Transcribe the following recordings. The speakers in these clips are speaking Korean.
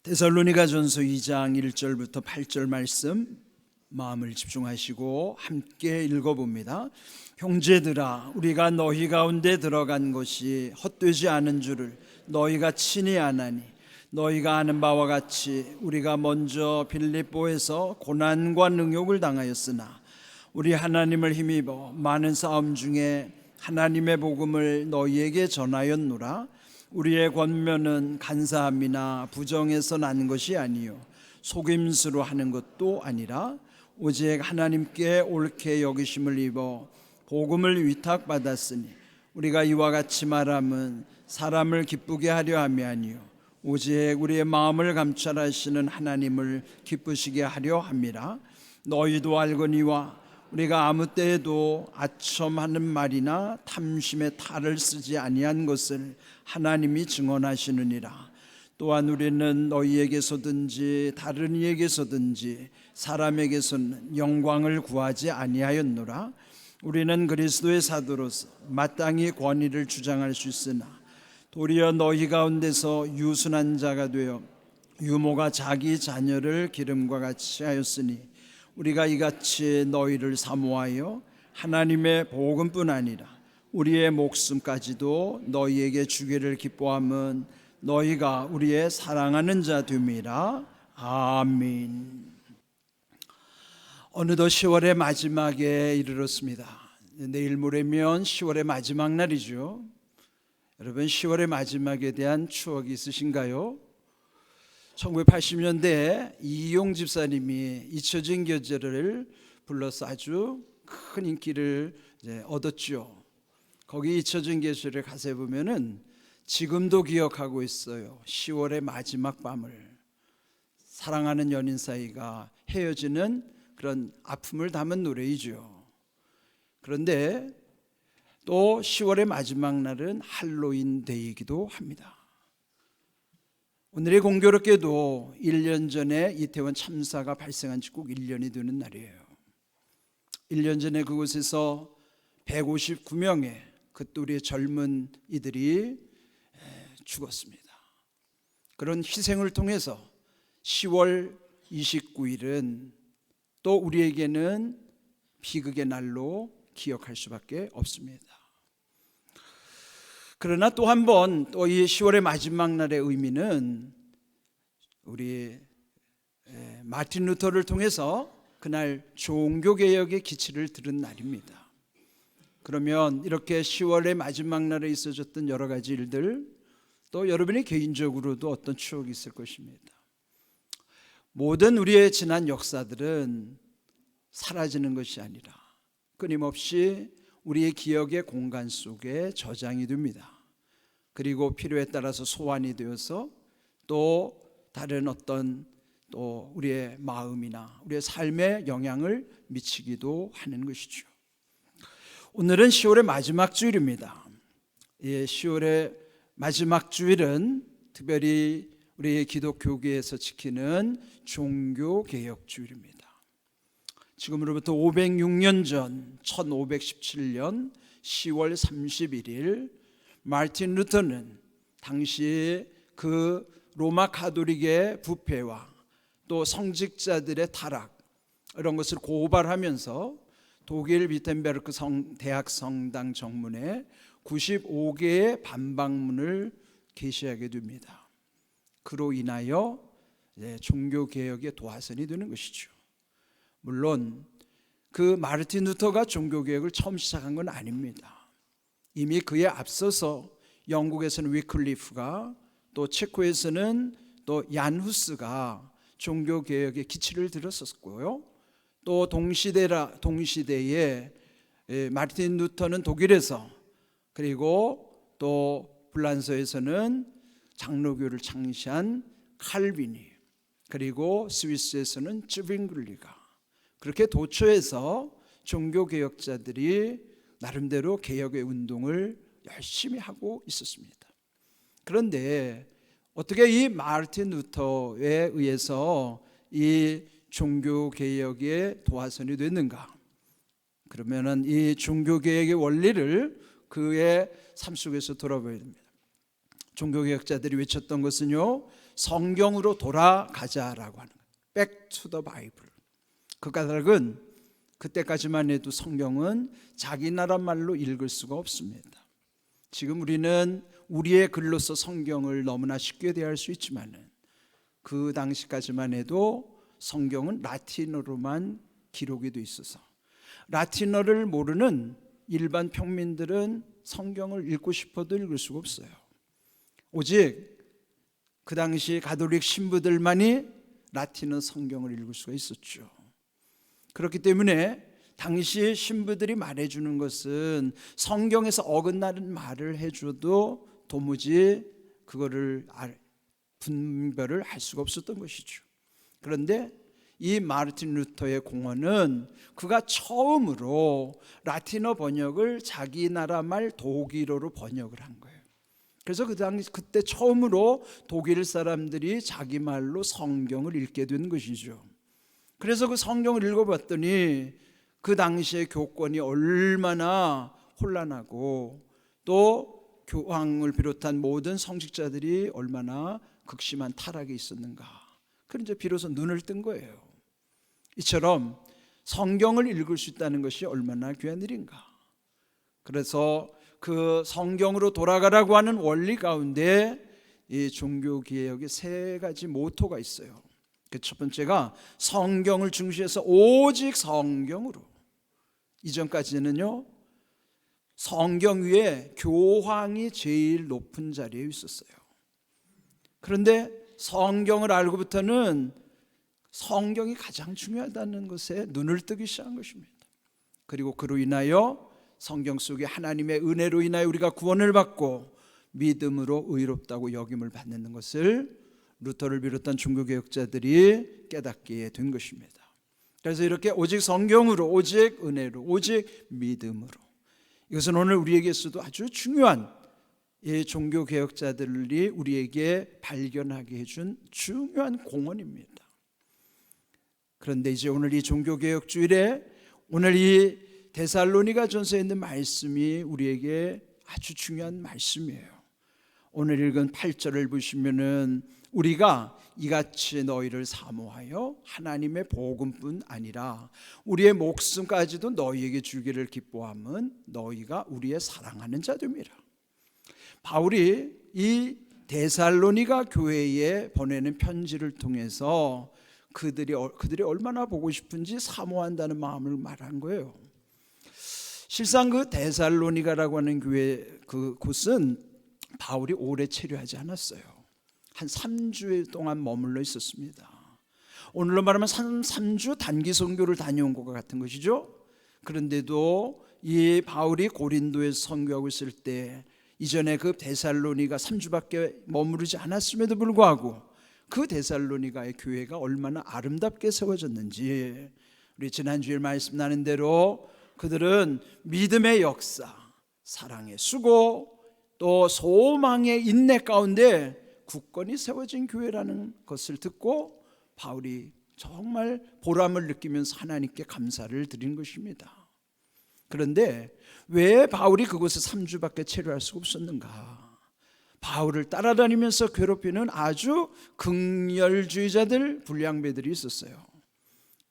데살로니가전서 2장 1절부터 8절 말씀 마음을 집중하시고 함께 읽어봅니다. 형제들아, 우리가 너희 가운데 들어간 것이 헛되지 않은 줄을 너희가 친히 아나니, 너희가 아는 바와 같이 우리가 먼저 빌립보에서 고난과 능욕을 당하였으나 우리 하나님을 힘입어 많은 싸움 중에 하나님의 복음을 너희에게 전하였노라. 우리의 권면은 간사함이나 부정에서 나는 것이 아니요 속임수로 하는 것도 아니라 오직 하나님께 옳게 여기심을 입어 복음을 위탁받았으니 우리가 이와 같이 말함은 사람을 기쁘게 하려 함이 아니요 오직 우리의 마음을 감찰하시는 하나님을 기쁘시게 하려 함이라. 너희도 알거니와 우리가 아무 때에도 아첨하는 말이나 탐심의 탈을 쓰지 아니한 것을 하나님이 증언하시느니라. 또한 우리는 너희에게서든지 다른 이에게서든지 사람에게서는 영광을 구하지 아니하였노라. 우리는 그리스도의 사도로서 마땅히 권위를 주장할 수 있으나 도리어 너희 가운데서 유순한 자가 되어 유모가 자기 자녀를 기름과 같이 하였으니 우리가 이같이 너희를 사모하여 하나님의 복음뿐 아니라 우리의 목숨까지도 너희에게 주기를 기뻐함은 너희가 우리의 사랑하는 자 됨이라. 아멘. 어느덧 10월의 마지막에 이르렀습니다. 내일 모레면 10월의 마지막 날이죠. 여러분, 10월의 마지막에 대한 추억이 있으신가요? 1980년대에 이용 집사님이 잊혀진 계절을 불러서 아주 큰 인기를 얻었죠. 거기 잊혀진 계절에 가서 보면은 지금도 기억하고 있어요. 10월의 마지막 밤을 사랑하는 연인 사이가 헤어지는 그런 아픔을 담은 노래이죠. 그런데 또 10월의 마지막 날은 할로윈 데이이기도 합니다. 오늘이 공교롭게도 1년 전에 이태원 참사가 발생한 지 꼭 1년이 되는 날이에요. 1년 전에 그곳에서 159명의 그또리의 젊은 이들이 죽었습니다. 그런 희생을 통해서 10월 29일은 또 우리에게는 비극의 날로 기억할 수밖에 없습니다. 그러나 또 한 번 또 이 10월의 마지막 날의 의미는 우리 마틴 루터를 통해서 그날 종교개혁의 기치를 들은 날입니다. 그러면 이렇게 10월의 마지막 날에 있어졌던 여러 가지 일들, 또 여러분의 개인적으로도 어떤 추억이 있을 것입니다. 모든 우리의 지난 역사들은 사라지는 것이 아니라 끊임없이 우리의 기억의 공간 속에 저장이 됩니다. 그리고 필요에 따라서 소환이 되어서 또 다른 어떤 또 우리의 마음이나 우리의 삶에 영향을 미치기도 하는 것이죠. 오늘은 10월의 마지막 주일입니다. 이 10월의 마지막 주일은 특별히 우리 기독교계에서 지키는 종교개혁 주일입니다. 지금으로부터 506년 전 1517년 10월 31일 마틴 루터는 당시 그 로마 가톨릭의 부패와 또 성직자들의 타락 이런 것을 고발하면서 독일 비텐베르크 대학 성당 정문에 95개의 반박문을 게시하게 됩니다. 그로 인하여 종교개혁의 도화선이 되는 것이죠. 물론 그 마르틴 루터가 종교개혁을 처음 시작한 건 아닙니다. 이미 그에 앞서서 영국에서는 위클리프가 또 체코에서는 또 얀 후스가 종교개혁의 기치를 들었었고요. 또 동시대에 마르틴 루터는 독일에서 그리고 또 불란서에서는 장로교를 창시한 칼빈이 그리고 스위스에서는 쯔빙글리가 그렇게 도처에서 종교개혁자들이 나름대로 개혁의 운동을 열심히 하고 있었습니다. 그런데 어떻게 이 마르틴 루터에 의해서 이 종교개혁의 도화선이 됐는가? 그러면은 이 종교개혁의 원리를 그의 삶 속에서 돌아봐야 됩니다. 종교개혁자들이 외쳤던 것은요, 성경으로 돌아가자라고 하는 거예요. Back to the Bible. 그 까닭은 그때까지만 해도 성경은 자기 나라 말로 읽을 수가 없습니다. 지금 우리는 우리의 글로서 성경을 너무나 쉽게 대할 수 있지만 그 당시까지만 해도 성경은 라틴어로만 기록이 돼 있어서 라틴어를 모르는 일반 평민들은 성경을 읽고 싶어도 읽을 수가 없어요. 오직 그 당시 가톨릭 신부들만이 라틴어 성경을 읽을 수가 있었죠. 그렇기 때문에 당시 신부들이 말해주는 것은 성경에서 어긋나는 말을 해줘도 도무지 그거를 분별을 할 수가 없었던 것이죠. 그런데 이 마르틴 루터의 공헌은 그가 처음으로 라틴어 번역을 자기 나라 말 독일어로 번역을 한 거예요. 그래서 그때 처음으로 독일 사람들이 자기 말로 성경을 읽게 된 것이죠. 그래서 그 성경을 읽어봤더니 그 당시의 교권이 얼마나 혼란하고 또 교황을 비롯한 모든 성직자들이 얼마나 극심한 타락에 있었는가. 그래서 비로소 눈을 뜬 거예요. 이처럼 성경을 읽을 수 있다는 것이 얼마나 귀한 일인가. 그래서 그 성경으로 돌아가라고 하는 원리 가운데 이 종교개혁의 세 가지 모토가 있어요. 그 첫 번째가 성경을 중시해서 오직 성경으로. 이전까지는요, 성경 위에 교황이 제일 높은 자리에 있었어요. 그런데 성경을 알고부터는 성경이 가장 중요하다는 것에 눈을 뜨기 시작한 것입니다. 그리고 그로 인하여 성경 속에 하나님의 은혜로 인하여 우리가 구원을 받고 믿음으로 의롭다고 여김을 받는 것을 루터를 비롯한 종교개혁자들이 깨닫게 된 것입니다. 그래서 이렇게 오직 성경으로, 오직 은혜로, 오직 믿음으로, 이것은 오늘 우리에게서도 아주 중요한 이 종교개혁자들이 우리에게 발견하게 해준 중요한 공헌입니다. 그런데 이제 오늘 이 종교개혁 주일에 오늘 이 데살로니가 전서에 있는 말씀이 우리에게 아주 중요한 말씀이에요. 오늘 읽은 8절을 보시면은 우리가 이같이 너희를 사모하여 하나님의 복음뿐 아니라 우리의 목숨까지도 너희에게 주기를 기뻐함은 너희가 우리의 사랑하는 자됨이라. 바울이 이 데살로니가 교회에 보내는 편지를 통해서 그들이 얼마나 보고 싶은지 사모한다는 마음을 말한 거예요. 실상 그 데살로니가라고 하는 교회 그 곳은 바울이 오래 체류하지 않았어요. 한 3주 동안 머물러 있었습니다. 오늘로 말하면 3주 단기 선교를 다녀온 것 같은 것이죠. 그런데도 이 바울이 고린도에서 선교하고 있을 때 이전에 그 데살로니가 3주밖에 머무르지 않았음에도 불구하고 그 데살로니가의 교회가 얼마나 아름답게 세워졌는지 우리 지난주에 말씀 나눈 대로 그들은 믿음의 역사, 사랑의 수고, 또 소망의 인내 가운데 굳건히 세워진 교회라는 것을 듣고 바울이 정말 보람을 느끼면서 하나님께 감사를 드린 것입니다. 그런데 왜 바울이 그곳에 3주밖에 체류할 수가 없었는가? 바울을 따라다니면서 괴롭히는 아주 극렬주의자들, 불량배들이 있었어요.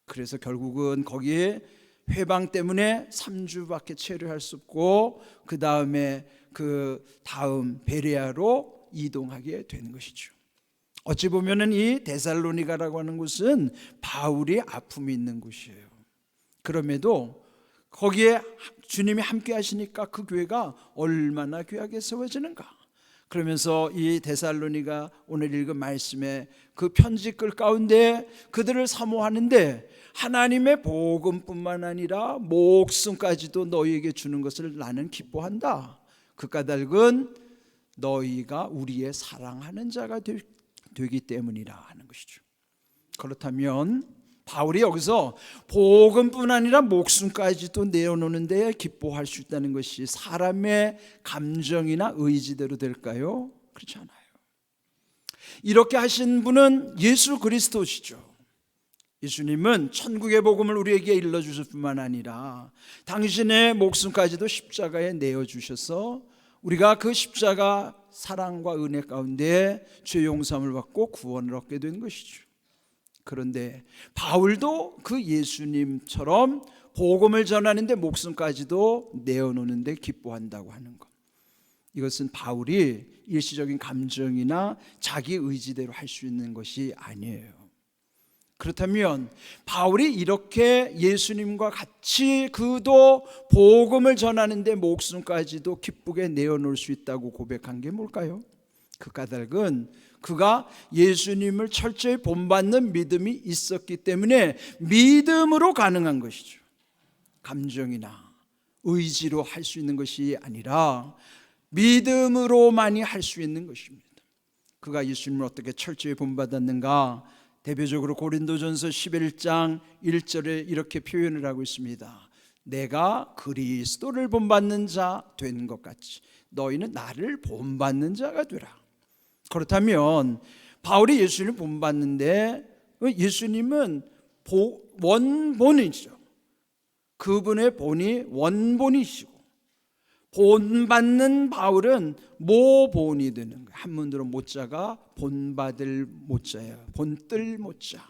그래서 결국은 거기에 회방 때문에 3주밖에 체류할 수 없고 그 다음에 그 다음 베레아로 이동하게 되는 것이죠. 어찌 보면은 이 데살로니가라고 하는 곳은 바울이 아픔이 있는 곳이에요. 그럼에도 거기에 주님이 함께 하시니까 그 교회가 얼마나 귀하게 세워지는가. 그러면서 이 데살로니가 오늘 읽은 말씀에 그 편지글 가운데 그들을 사모하는데 하나님의 복음뿐만 아니라 목숨까지도 너희에게 주는 것을 나는 기뻐한다. 그 까닭은 너희가 우리의 사랑하는 자가 되기 때문이라 하는 것이죠. 그렇다면 바울이 여기서 복음뿐 아니라 목숨까지도 내어놓는 데 기뻐할 수 있다는 것이 사람의 감정이나 의지대로 될까요? 그렇지 않아요. 이렇게 하신 분은 예수 그리스도시죠. 예수님은 천국의 복음을 우리에게 일러주실 뿐만 아니라 당신의 목숨까지도 십자가에 내어주셔서 우리가 그 십자가 사랑과 은혜 가운데 죄 용서함을 받고 구원을 얻게 된 것이죠. 그런데 바울도 그 예수님처럼 복음을 전하는데 목숨까지도 내어놓는데 기뻐한다고 하는 것, 이것은 바울이 일시적인 감정이나 자기 의지대로 할 수 있는 것이 아니에요. 그렇다면 바울이 이렇게 예수님과 같이 그도 복음을 전하는데 목숨까지도 기쁘게 내어놓을 수 있다고 고백한 게 뭘까요? 그 까닭은 그가 예수님을 철저히 본받는 믿음이 있었기 때문에 믿음으로 가능한 것이죠. 감정이나 의지로 할 수 있는 것이 아니라 믿음으로만이 할 수 있는 것입니다. 그가 예수님을 어떻게 철저히 본받았는가? 대표적으로 고린도전서 11장 1절에 이렇게 표현을 하고 있습니다. 내가 그리스도를 본받는 자 된 것 같이 너희는 나를 본받는 자가 되라. 그렇다면 바울이 예수님을 본받는데 예수님은 원본이죠. 그분의 본이 원본이시고 본받는 바울은 모본이 되는 거예요. 한문으로 모자가 본받을 모자예요. 본뜰 모자.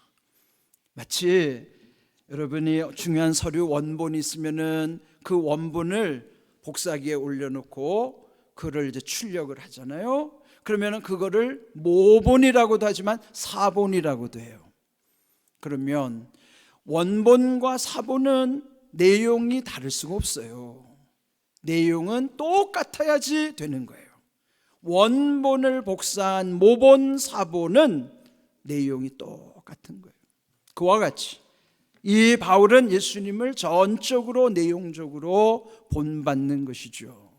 마치 여러분이 중요한 서류 원본이 있으면은 그 원본을 복사기에 올려놓고 그를 이제 출력을 하잖아요. 그러면은 그거를 모본이라고도 하지만 사본이라고도 해요. 그러면 원본과 사본은 내용이 다를 수가 없어요. 내용은 똑같아야지 되는 거예요. 원본을 복사한 모본, 사본은 내용이 똑같은 거예요. 그와 같이 이 바울은 예수님을 전적으로 내용적으로 본받는 것이죠.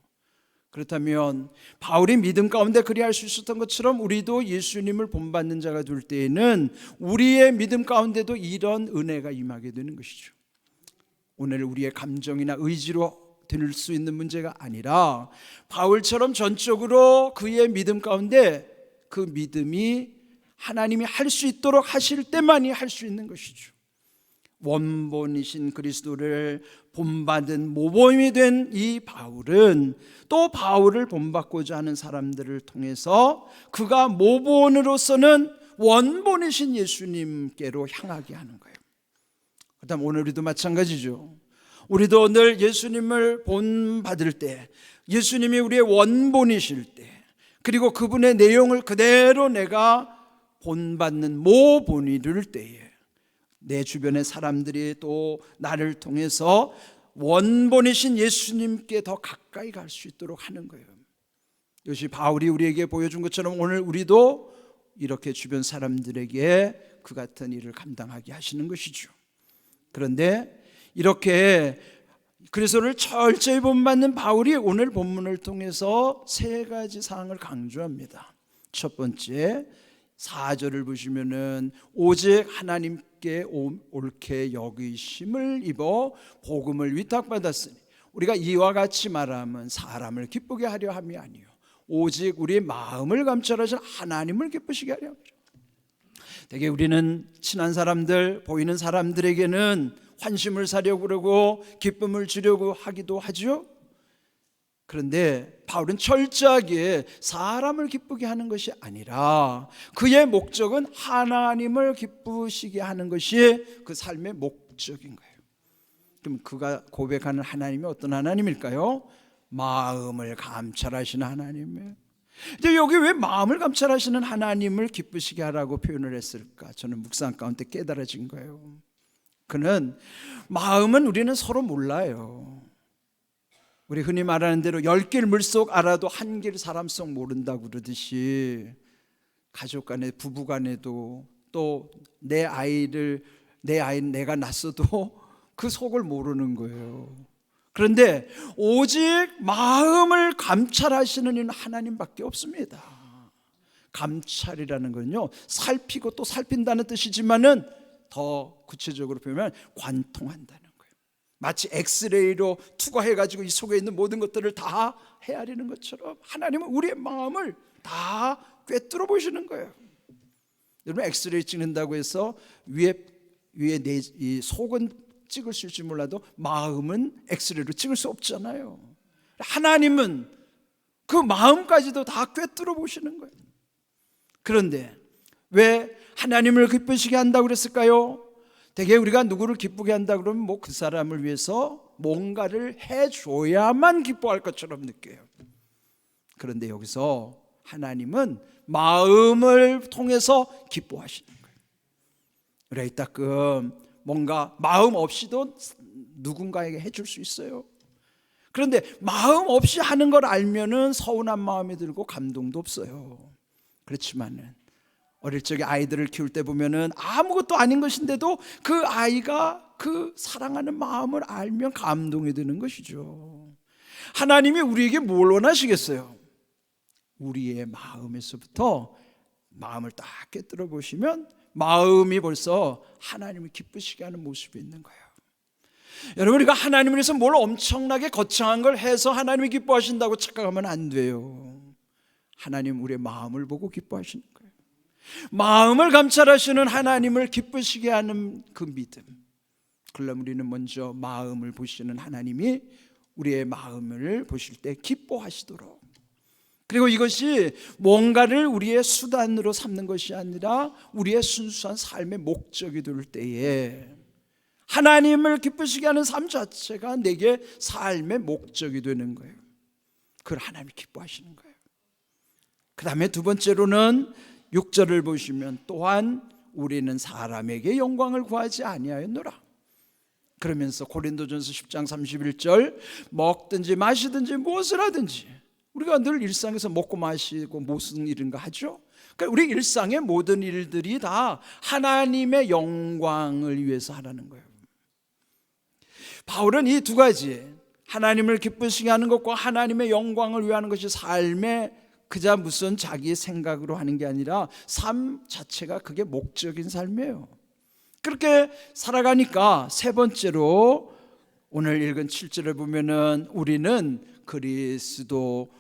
그렇다면 바울이 믿음 가운데 그리할 수 있었던 것처럼 우리도 예수님을 본받는 자가 될 때에는 우리의 믿음 가운데도 이런 은혜가 임하게 되는 것이죠. 오늘 우리의 감정이나 의지로 될 수 있는 문제가 아니라 바울처럼 전적으로 그의 믿음 가운데 그 믿음이 하나님이 할 수 있도록 하실 때만이 할 수 있는 것이죠. 원본이신 그리스도를 본받은 모범이 된 이 바울은 또 바울을 본받고자 하는 사람들을 통해서 그가 모본으로서는 원본이신 예수님께로 향하게 하는 거예요. 그다음 오늘 우리도 마찬가지죠. 우리도 늘 예수님을 본받을 때, 예수님이 우리의 원본이실 때, 그리고 그분의 내용을 그대로 내가 본받는 모본이 될 때에 내 주변의 사람들이 또 나를 통해서 원본이신 예수님께 더 가까이 갈 수 있도록 하는 거예요. 이것이 바울이 우리에게 보여준 것처럼 오늘 우리도 이렇게 주변 사람들에게 그 같은 일을 감당하게 하시는 것이죠. 그런데 이렇게 그리스도를 철저히 본받는 바울이 오늘 본문을 통해서 세 가지 사항을 강조합니다. 첫 번째 4절을 보시면은 오직 하나님께 옳게 여기심을 입어 복음을 위탁받았으니 우리가 이와 같이 말하면 사람을 기쁘게 하려 함이 아니요 오직 우리의 마음을 감찰하신 하나님을 기쁘시게 하려 함이라. 되게 우리는 친한 사람들, 보이는 사람들에게는 환심을 사려고 그러고 기쁨을 주려고 하기도 하죠. 그런데 바울은 철저하게 사람을 기쁘게 하는 것이 아니라 그의 목적은 하나님을 기쁘시게 하는 것이 그 삶의 목적인 거예요. 그럼 그가 고백하는 하나님이 어떤 하나님일까요? 마음을 감찰하시는 하나님이에요. 근데 여기 왜 마음을 감찰하시는 하나님을 기쁘시게 하라고 표현을 했을까? 저는 묵상 가운데 깨달아진 거예요. 그는 마음은 우리는 서로 몰라요. 우리 흔히 말하는 대로 10길 물속 알아도 1길 사람 속 모른다고 그러듯이 가족 간에 부부 간에도 또 내 아이는 내가 낳았어도 그 속을 모르는 거예요. 그런데 오직 마음을 감찰하시는 이는 하나님밖에 없습니다. 감찰이라는 건요 살피고 또 살핀다는 뜻이지만은 더 구체적으로 보면 관통한다는 거예요. 마치 엑스레이로 투과해가지고 이 속에 있는 모든 것들을 다 헤아리는 것처럼 하나님은 우리의 마음을 다 꿰뚫어 보시는 거예요. 여러분 엑스레이 찍는다고 해서 위에 이 속은 찍을 수 있을지 몰라도 마음은 엑스레이로 찍을 수 없잖아요. 하나님은 그 마음까지도 다 꿰뚫어 보시는 거예요. 그런데 왜 하나님을 기쁘시게 한다고 그랬을까요? 대개 우리가 누구를 기쁘게 한다 그러면 뭐 그 사람을 위해서 뭔가를 해줘야만 기뻐할 것처럼 느껴요. 그런데 여기서 하나님은 마음을 통해서 기뻐하시는 거예요. 우리가 이따금 뭔가 마음 없이도 누군가에게 해줄 수 있어요. 그런데 마음 없이 하는 걸 알면은 서운한 마음이 들고 감동도 없어요. 그렇지만은 어릴 적에 아이들을 키울 때 보면은 아무것도 아닌 것인데도 그 아이가 그 사랑하는 마음을 알면 감동이 드는 것이죠. 하나님이 우리에게 뭘 원하시겠어요? 우리의 마음에서부터 마음을 딱 꿰뚫어 보시면 마음이 벌써 하나님을 기쁘시게 하는 모습이 있는 거예요. 여러분, 우리가 하나님을 위해서 뭘 엄청나게 거창한 걸 해서 하나님이 기뻐하신다고 착각하면 안 돼요. 하나님 우리의 마음을 보고 기뻐하시는 거예요. 마음을 감찰하시는 하나님을 기쁘시게 하는 그 믿음. 그럼 우리는 먼저 마음을 보시는 하나님이 우리의 마음을 보실 때 기뻐하시도록, 그리고 이것이 뭔가를 우리의 수단으로 삼는 것이 아니라 우리의 순수한 삶의 목적이 될 때에 하나님을 기쁘시게 하는 삶 자체가 내게 삶의 목적이 되는 거예요. 그걸 하나님이 기뻐하시는 거예요. 그 다음에 두 번째로는 6절을 보시면 또한 우리는 사람에게 영광을 구하지 아니하였노라. 그러면서 고린도전서 10장 31절 먹든지 마시든지 무엇을 하든지, 우리가 늘 일상에서 먹고 마시고 무슨 일인가 하죠. 그러니까 우리 일상의 모든 일들이 다 하나님의 영광을 위해서 하라는 거예요. 바울은 이 두 가지, 하나님을 기쁘시게 하는 것과 하나님의 영광을 위하는 것이 삶의 그저 무슨 자기의 생각으로 하는 게 아니라 삶 자체가 그게 목적인 삶이에요. 그렇게 살아가니까 세 번째로 오늘 읽은 7절을 보면은 우리는 그리스도의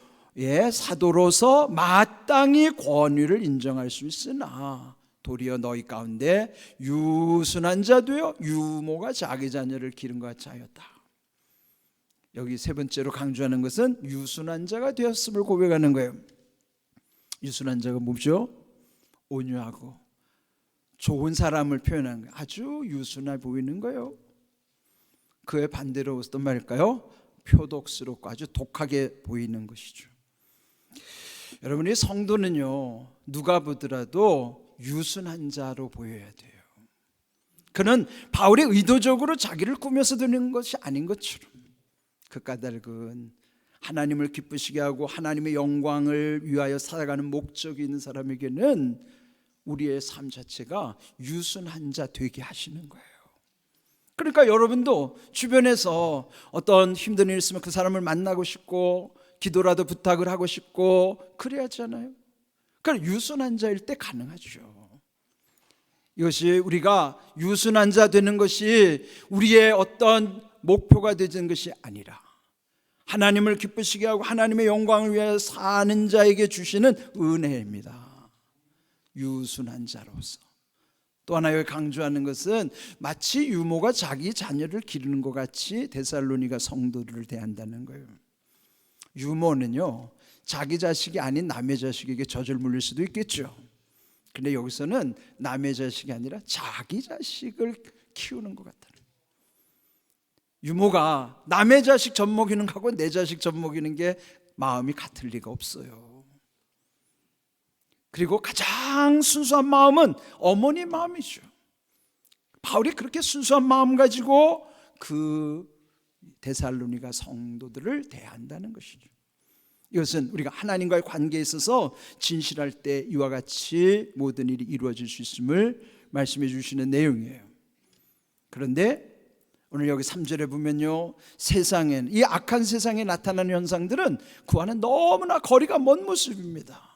사도로서 마땅히 권위를 인정할 수 있으나 도리어 너희 가운데 유순한 자 되어 유모가 자기 자녀를 기른 것 같이 하였다. 여기 세 번째로 강조하는 것은 유순한 자가 되었음을 고백하는 거예요. 유순한 자가 뭐죠? 온유하고 좋은 사람을 표현한 거예요. 아주 유순해 보이는 거예요. 그의 반대로 어떤 말일까요? 표독스럽고 아주 독하게 보이는 것이죠. 여러분이 성도는요, 누가 보더라도 유순한 자로 보여야 돼요. 그는 바울이 의도적으로 자기를 꾸며서 드는 것이 아닌 것처럼 그 까닭은 하나님을 기쁘시게 하고 하나님의 영광을 위하여 살아가는 목적이 있는 사람에게는 우리의 삶 자체가 유순한 자 되게 하시는 거예요. 그러니까 여러분도 주변에서 어떤 힘든 일 있으면 그 사람을 만나고 싶고 기도라도 부탁을 하고 싶고 그래야 하잖아요. 그러니까 유순한 자일 때 가능하죠. 이것이 우리가 유순한 자 되는 것이 우리의 어떤 목표가 되는 것이 아니라 하나님을 기쁘시게 하고 하나님의 영광을 위해 사는 자에게 주시는 은혜입니다. 유순한 자로서. 또 하나 여기 강조하는 것은 마치 유모가 자기 자녀를 기르는 것 같이 데살로니가 성도들을 대한다는 거예요. 유모는요, 자기 자식이 아닌 남의 자식에게 젖을 물릴 수도 있겠죠. 근데 여기서는 남의 자식이 아니라 자기 자식을 키우는 것 같다는. 유모가 남의 자식 젖 먹이는 거하고 내 자식 젖 먹이는 게 마음이 같을 리가 없어요. 그리고 가장 순수한 마음은 어머니 마음이죠. 바울이 그렇게 순수한 마음 가지고 그 데살로니가 성도들을 대한다는 것이죠. 이것은 우리가 하나님과의 관계에 있어서 진실할 때 이와 같이 모든 일이 이루어질 수 있음을 말씀해 주시는 내용이에요. 그런데 오늘 여기 3절에 보면요, 세상엔, 이 악한 세상에 나타나는 현상들은 그와는 너무나 거리가 먼 모습입니다.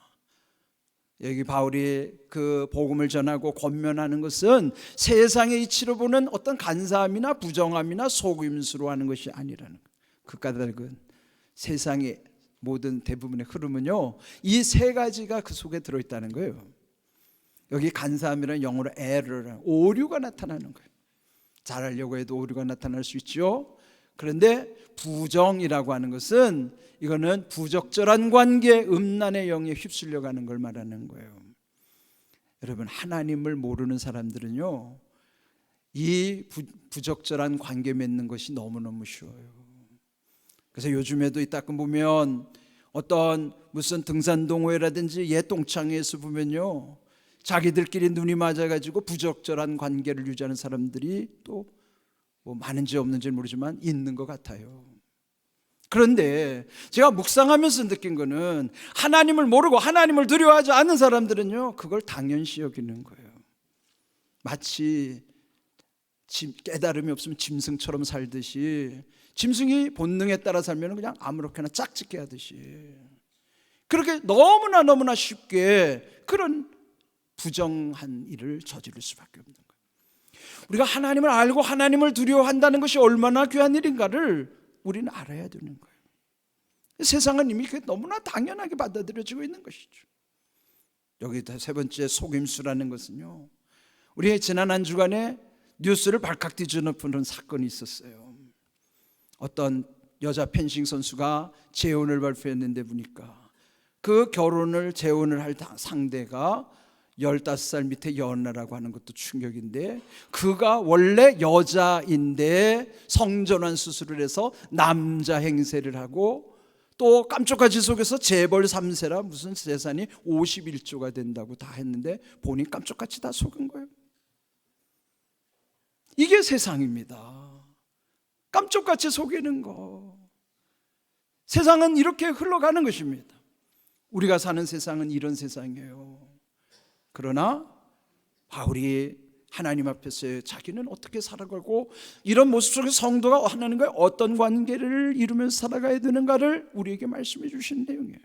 여기 바울이 그 복음을 전하고 권면하는 것은 세상의 이치로 보는 어떤 간사함이나 부정함이나 속임수로 하는 것이 아니라는 거예요. 그 까닭은 세상의 모든 대부분의 흐름은요, 이 세 가지가 그 속에 들어있다는 거예요. 여기 간사함이라는 영어로 error, 오류가 나타나는 거예요. 잘하려고 해도 오류가 나타날 수 있죠. 그런데 부정이라고 하는 것은 이거는 부적절한 관계, 음란의 영에 휩쓸려가는 걸 말하는 거예요. 여러분, 하나님을 모르는 사람들은요, 이 부적절한 관계 맺는 것이 너무너무 쉬워요. 그래서 요즘에도 가끔 보면 어떤 무슨 등산동호회라든지 옛 동창회에서 보면요, 자기들끼리 눈이 맞아가지고 부적절한 관계를 유지하는 사람들이 또 뭐 많은지 없는지 모르지만 있는 것 같아요. 그런데 제가 묵상하면서 느낀 거는 하나님을 모르고 하나님을 두려워하지 않는 사람들은요, 그걸 당연시 여기는 거예요. 마치 깨달음이 없으면 짐승처럼 살듯이, 짐승이 본능에 따라 살면 그냥 아무렇게나 짝짓게 하듯이, 그렇게 너무나 쉽게 그런 부정한 일을 저지를 수밖에 없는 거예요. 우리가 하나님을 알고 하나님을 두려워한다는 것이 얼마나 귀한 일인가를 우리는 알아야 되는 거예요. 세상은 이미 그게 너무나 당연하게 받아들여지고 있는 것이죠. 여기 세 번째 속임수라는 것은요, 우리 지난 한 주간에 뉴스를 발칵 뒤집어쓰는 사건이 있었어요. 어떤 여자 펜싱 선수가 재혼을 발표했는데 보니까 그 재혼을 할 상대가 15살 밑에 연하라고 하는 것도 충격인데, 그가 원래 여자인데 성전환 수술을 해서 남자 행세를 하고 또 깜짝까지 속에서 재벌 3세라 무슨 재산이 51조가 된다고 다 했는데 본인 깜짝같이 다 속은 거예요. 이게 세상입니다. 깜짝같이 속이는 거. 세상은 이렇게 흘러가는 것입니다. 우리가 사는 세상은 이런 세상이에요. 그러나 바울이 하나님 앞에서 자기는 어떻게 살아가고 이런 모습 속에 성도가 하나님과 어떤 관계를 이루면서 살아가야 되는가를 우리에게 말씀해 주신 내용이에요.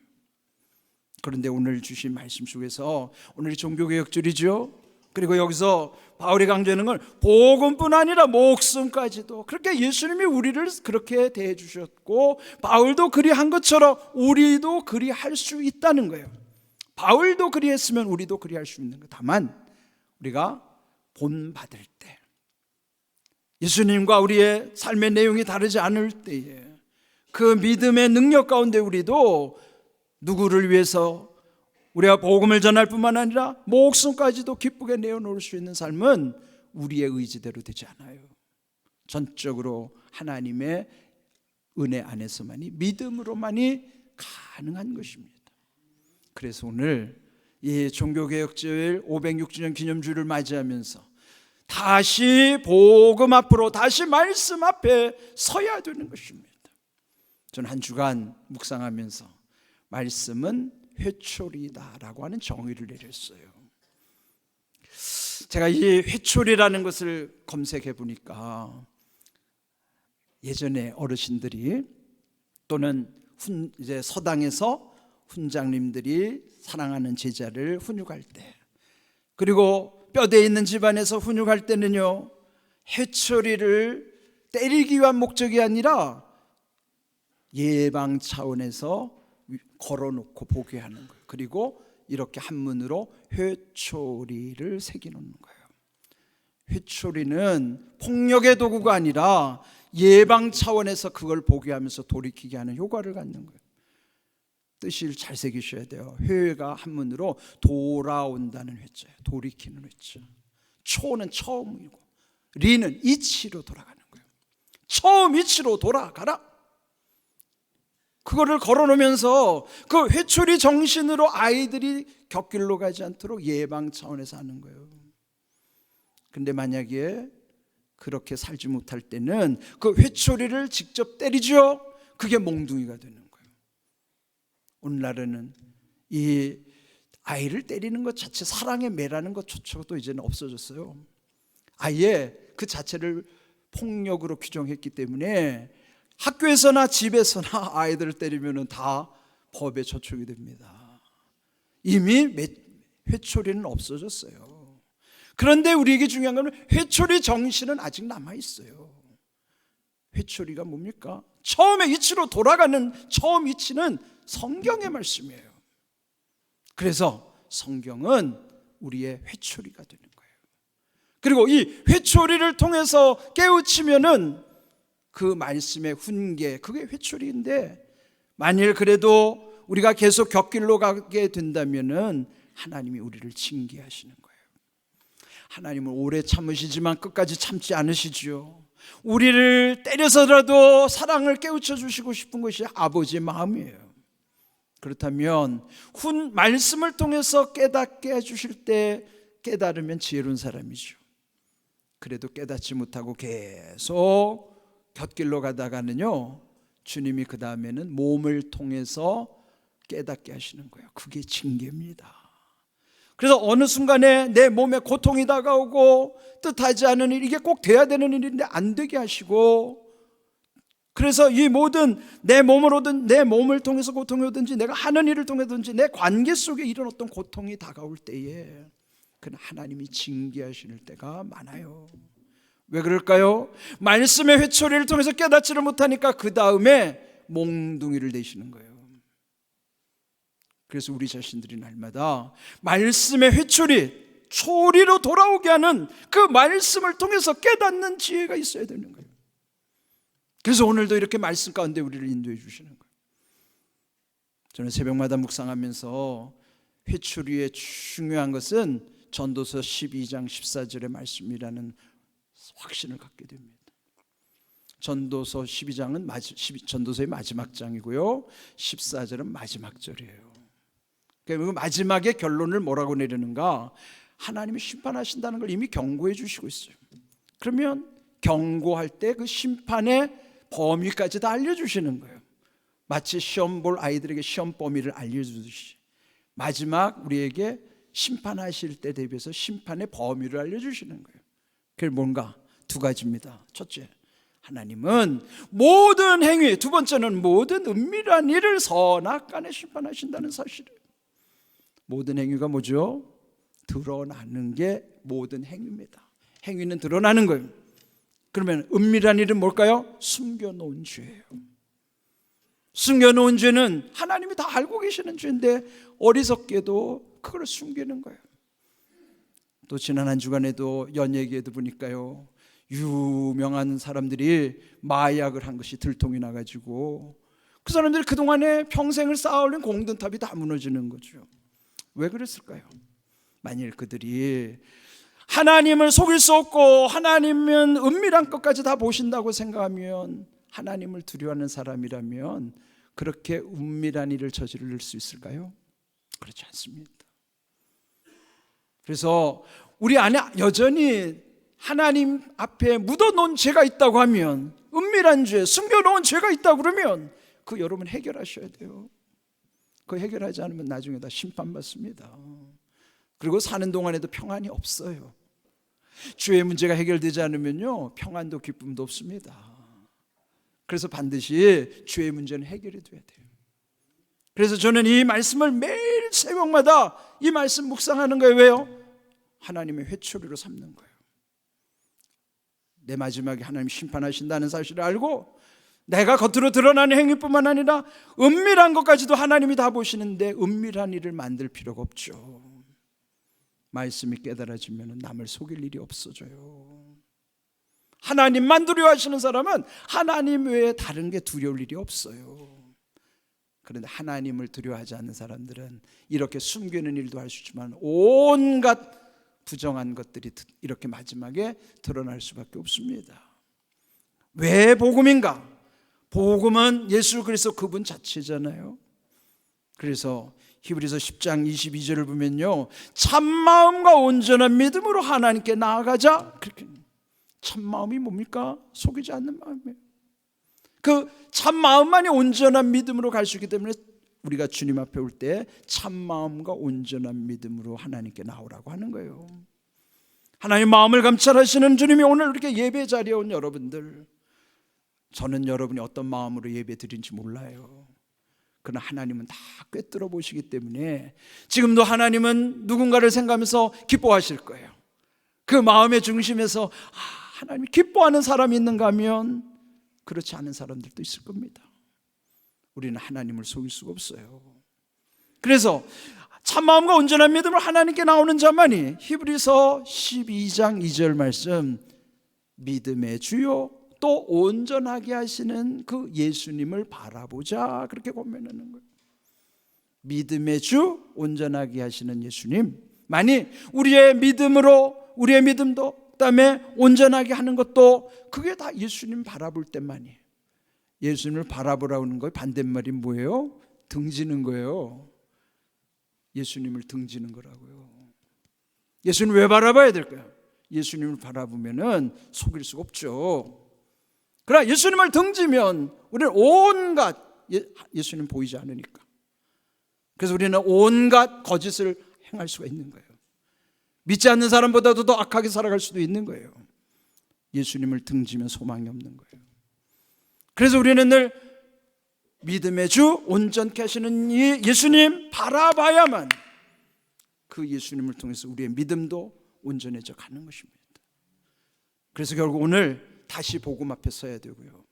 그런데 오늘 주신 말씀 속에서, 오늘이 종교개혁절이죠. 그리고 여기서 바울이 강조하는 건 복음뿐 아니라 목숨까지도, 그렇게 예수님이 우리를 그렇게 대해 주셨고 바울도 그리한 것처럼 우리도 그리할 수 있다는 거예요. 바울도 그리했으면 우리도 그리할 수 있는 것. 다만 우리가 본받을 때, 예수님과 우리의 삶의 내용이 다르지 않을 때에, 그 믿음의 능력 가운데 우리도 누구를 위해서 우리가 복음을 전할 뿐만 아니라 목숨까지도 기쁘게 내어놓을 수 있는 삶은 우리의 의지대로 되지 않아요. 전적으로 하나님의 은혜 안에서만이, 믿음으로만이 가능한 것입니다. 그래서 오늘 이 종교개혁절 506주년 기념주를 맞이하면서 다시 복음 앞으로, 다시 말씀 앞에 서야 되는 것입니다. 저는 한 주간 묵상하면서 말씀은 회초리다라고 하는 정의를 내렸어요. 제가 이 회초리라는 것을 검색해 보니까 예전에 어르신들이 또는 이제 서당에서 훈장님들이 사랑하는 제자를 훈육할 때, 그리고 뼈대 있는 집안에서 훈육할 때는요, 회초리를 때리기 위한 목적이 아니라 예방 차원에서 걸어놓고 보게 하는 거예요. 그리고 이렇게 한문으로 회초리를 새겨놓는 거예요. 회초리는 폭력의 도구가 아니라 예방 차원에서 그걸 보게 하면서 돌이키게 하는 효과를 갖는 거예요. 뜻을 잘 새기셔야 돼요. 회가 한문으로 돌아온다는 회자예요. 돌이키는 회자. 초는 처음이고 리는 이치로 돌아가는 거예요. 처음 이치로 돌아가라. 그거를 걸어놓으면서 그 회초리 정신으로 아이들이 곁길로 가지 않도록 예방 차원에서 하는 거예요. 근데 만약에 그렇게 살지 못할 때는 그 회초리를 직접 때리죠. 그게 몽둥이가 되는 거예요. 오늘날에는 이 아이를 때리는 것 자체, 사랑의 매라는 것조차도 이제는 없어졌어요. 아예 그 자체를 폭력으로 규정했기 때문에 학교에서나 집에서나 아이들을 때리면 다 법에 저촉이 됩니다. 이미 회초리는 없어졌어요. 그런데 우리에게 중요한 건 회초리 정신은 아직 남아있어요. 회초리가 뭡니까? 처음에 이치로 돌아가는 처음 이치는 성경의 말씀이에요. 그래서 성경은 우리의 회초리가 되는 거예요. 그리고 이 회초리를 통해서 깨우치면은 그 말씀의 훈계, 그게 회초리인데 만일 그래도 우리가 계속 곁길로 가게 된다면은 하나님이 우리를 징계하시는 거예요. 하나님은 오래 참으시지만 끝까지 참지 않으시지요. 우리를 때려서라도 사랑을 깨우쳐 주시고 싶은 것이 아버지의 마음이에요. 그렇다면 말씀을 통해서 깨닫게 해주실 때 깨달으면 지혜로운 사람이죠. 그래도 깨닫지 못하고 계속 곁길로 가다가는요, 주님이 그 다음에는 몸을 통해서 깨닫게 하시는 거예요. 그게 징계입니다. 그래서 어느 순간에 내 몸에 고통이 다가오고 뜻하지 않은 일, 이게 꼭 돼야 되는 일인데 안 되게 하시고, 그래서 이 모든 내 몸으로든 내 몸을 통해서 고통이 오든지 내가 하는 일을 통해든지 내 관계 속에 이런 어떤 고통이 다가올 때에 그는 하나님이 징계하실 때가 많아요. 왜 그럴까요? 말씀의 회초리를 통해서 깨닫지를 못하니까 그 다음에 몽둥이를 내시는 거예요. 그래서 우리 자신들이 날마다 말씀의 회초리, 초리로 돌아오게 하는 그 말씀을 통해서 깨닫는 지혜가 있어야 되는 거예요. 그래서 오늘도 이렇게 말씀 가운데 우리를 인도해 주시는 거예요. 저는 새벽마다 묵상하면서 회초리의 중요한 것은 전도서 12장 14절의 말씀이라는 확신을 갖게 됩니다. 전도서 12장은 전도서의 마지막 장이고요, 14절은 마지막 절이에요. 그러니까 마지막에 결론을 뭐라고 내리는가? 하나님이 심판하신다는 걸 이미 경고해 주시고 있어요. 그러면 경고할 때 그 심판의 범위까지 다 알려주시는 거예요. 마치 시험 볼 아이들에게 시험 범위를 알려주듯이 마지막 우리에게 심판하실 때 대비해서 심판의 범위를 알려주시는 거예요. 그게 뭔가? 두 가지입니다. 첫째, 하나님은 모든 행위, 두 번째는 모든 은밀한 일을 선악간에 심판하신다는 사실이에요. 모든 행위가 뭐죠? 드러나는 게 모든 행위입니다. 행위는 드러나는 거예요. 그러면 은밀한 일은 뭘까요? 숨겨놓은 죄예요. 숨겨놓은 죄는 하나님이 다 알고 계시는 죄인데 어리석게도 그걸 숨기는 거예요. 또 지난 한 주간에도 연예계에도 보니까요, 유명한 사람들이 마약을 한 것이 들통이 나가지고 그 사람들이 그동안에 평생을 쌓아올린 공든탑이 다 무너지는 거죠. 왜 그랬을까요? 만일 그들이 하나님을 속일 수 없고 하나님은 은밀한 것까지 다 보신다고 생각하면, 하나님을 두려워하는 사람이라면 그렇게 은밀한 일을 저지를 수 있을까요? 그렇지 않습니다. 그래서 우리 안에 여전히 하나님 앞에 묻어놓은 죄가 있다고 하면, 은밀한 죄, 숨겨놓은 죄가 있다고 그러면 그 여러분 해결하셔야 돼요. 그거 해결하지 않으면 나중에 다 심판받습니다. 그리고 사는 동안에도 평안이 없어요. 죄의 문제가 해결되지 않으면요, 평안도 기쁨도 없습니다. 그래서 반드시 죄의 문제는 해결이 돼야 돼요. 그래서 저는 이 말씀을 매일 새벽마다 이 말씀 묵상하는 거예요. 왜요? 하나님의 회초리로 삼는 거예요. 내 마지막에 하나님 심판하신다는 사실을 알고 내가 겉으로 드러나는 행위뿐만 아니라 은밀한 것까지도 하나님이 다 보시는데 은밀한 일을 만들 필요가 없죠. 말씀이 깨달아지면 남을 속일 일이 없어져요. 하나님만 두려워하시는 사람은 하나님 외에 다른 게 두려울 일이 없어요. 그런데 하나님을 두려워하지 않는 사람들은 이렇게 숨기는 일도 할 수 있지만 온갖 부정한 것들이 이렇게 마지막에 드러날 수밖에 없습니다. 왜 복음인가? 복음은 예수 그리스도 그분 자체잖아요. 그래서 히브리서 10장 22절을 보면요, 참마음과 온전한 믿음으로 하나님께 나아가자. 그렇게. 참마음이 뭡니까? 속이지 않는 마음이에요. 그 참마음만이 온전한 믿음으로 갈 수 있기 때문에 우리가 주님 앞에 올 때 참마음과 온전한 믿음으로 하나님께 나오라고 하는 거예요. 하나님 마음을 감찰하시는 주님이 오늘 이렇게 예배 자리에 온 여러분들, 저는 여러분이 어떤 마음으로 예배 드린지 몰라요. 그러나 하나님은 다 꿰뚫어 보시기 때문에 지금도 하나님은 누군가를 생각하면서 기뻐하실 거예요. 그 마음의 중심에서 하나님이 기뻐하는 사람이 있는가 하면 그렇지 않은 사람들도 있을 겁니다. 우리는 하나님을 속일 수가 없어요. 그래서 참마음과 온전한 믿음으로 하나님께 나오는 자만이, 히브리서 12장 2절 말씀, 믿음의 주요 또 온전하게 하시는 그 예수님을 바라보자, 그렇게 고면하는 거예요. 믿음의 주, 온전하게 하시는 예수님. 만일 우리의 믿음으로, 우리의 믿음도 그다음에 온전하게 하는 것도, 그게 다 예수님 바라볼 때만이에요. 예수님을 바라보라고 하는 거예요. 반대말이 뭐예요? 등지는 거예요. 예수님을 등지는 거라고요. 예수님 왜 바라봐야 될까요? 예수님을 바라보면은 속일 수가 없죠. 그러나 예수님을 등지면 우리는 온갖, 예수님 보이지 않으니까, 그래서 우리는 온갖 거짓을 행할 수가 있는 거예요. 믿지 않는 사람보다도 더 악하게 살아갈 수도 있는 거예요. 예수님을 등지면 소망이 없는 거예요. 그래서 우리는 늘 믿음의 주, 온전케 하시는 이 예수님 바라봐야만 그 예수님을 통해서 우리의 믿음도 온전해져 가는 것입니다. 그래서 결국 오늘 다시 복음 앞에 서야 되고요.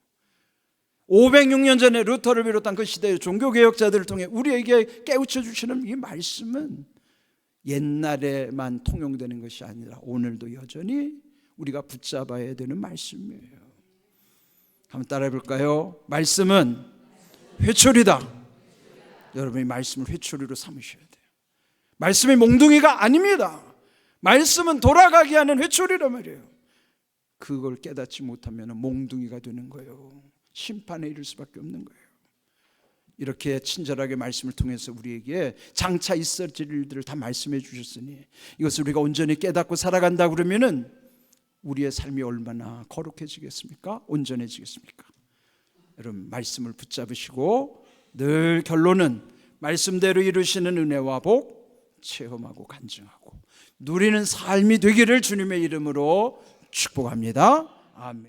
506년 전에 루터를 비롯한 그 시대의 종교개혁자들을 통해 우리에게 깨우쳐 주시는 이 말씀은 옛날에만 통용되는 것이 아니라 오늘도 여전히 우리가 붙잡아야 되는 말씀이에요. 한번 따라해 볼까요? 말씀은 회초리다. 여러분이 말씀을 회초리로 삼으셔야 돼요. 말씀이 몽둥이가 아닙니다. 말씀은 돌아가게 하는 회초리란 말이에요. 그걸 깨닫지 못하면 몽둥이가 되는 거예요. 심판에 이를 수밖에 없는 거예요. 이렇게 친절하게 말씀을 통해서 우리에게 장차 있어질 일들을 다 말씀해 주셨으니 이것을 우리가 온전히 깨닫고 살아간다 그러면은 우리의 삶이 얼마나 거룩해지겠습니까? 온전해지겠습니까? 여러분, 말씀을 붙잡으시고 늘 결론은 말씀대로 이루시는 은혜와 복 체험하고 간증하고 누리는 삶이 되기를 주님의 이름으로 축복합니다. 아멘.